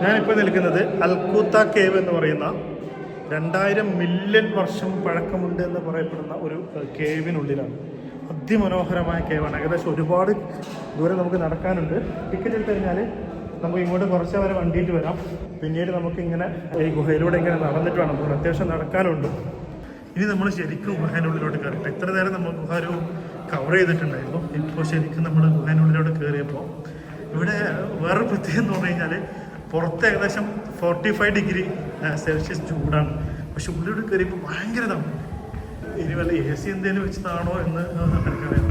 ഞാനിപ്പോൾ നിൽക്കുന്നത് അൽക്കൂത്ത കേവ് എന്ന് പറയുന്ന 2000 മില്യൺ വർഷം പഴക്കമുണ്ട് എന്ന് പറയപ്പെടുന്ന ഒരു കേവിനുള്ളിലാണ്. അതിമനോഹരമായ കേവാണ്. ഏകദേശം ഒരുപാട് ദൂരം നമുക്ക് നടക്കാനുണ്ട്. ടിക്കറ്റ് എടുത്തു കഴിഞ്ഞാൽ നമുക്ക് ഇങ്ങോട്ട് കുറച്ച് വരെ വണ്ടിയിട്ട് വരാം. പിന്നീട് നമുക്കിങ്ങനെ ഈ ഗുഹയിലൂടെ ഇങ്ങനെ നടന്നിട്ട് വേണം. നമുക്ക് അത്യാവശ്യം നടക്കാനുണ്ട്. ഇനി നമ്മൾ ശരിക്കും ഗുഹേനുള്ളിലോട്ട് കയറിയിട്ട് ഇത്ര നേരം നമ്മൾ ഗുഹ ഒരു കവർ ചെയ്തിട്ടുണ്ടായിരുന്നു. ഇപ്പോൾ ശരിക്കും നമ്മൾ ഗുഹേനുള്ളിലോട്ട് കയറിയപ്പോൾ ഇവിടെ വേറൊരു പ്രത്യേകം എന്ന് പറഞ്ഞു കഴിഞ്ഞാൽ പുറത്ത് ഏകദേശം 45 ഡിഗ്രി സെൽഷ്യസ് ചൂടാണ്. പക്ഷെ ഉള്ളിലോട്ട് കയറിയപ്പോൾ ഭയങ്കര തണുപ്പ്. ഇനി വല്ല AC എന്തെങ്കിലും വെച്ചതാണോ എന്ന് എനിക്കറിയാം.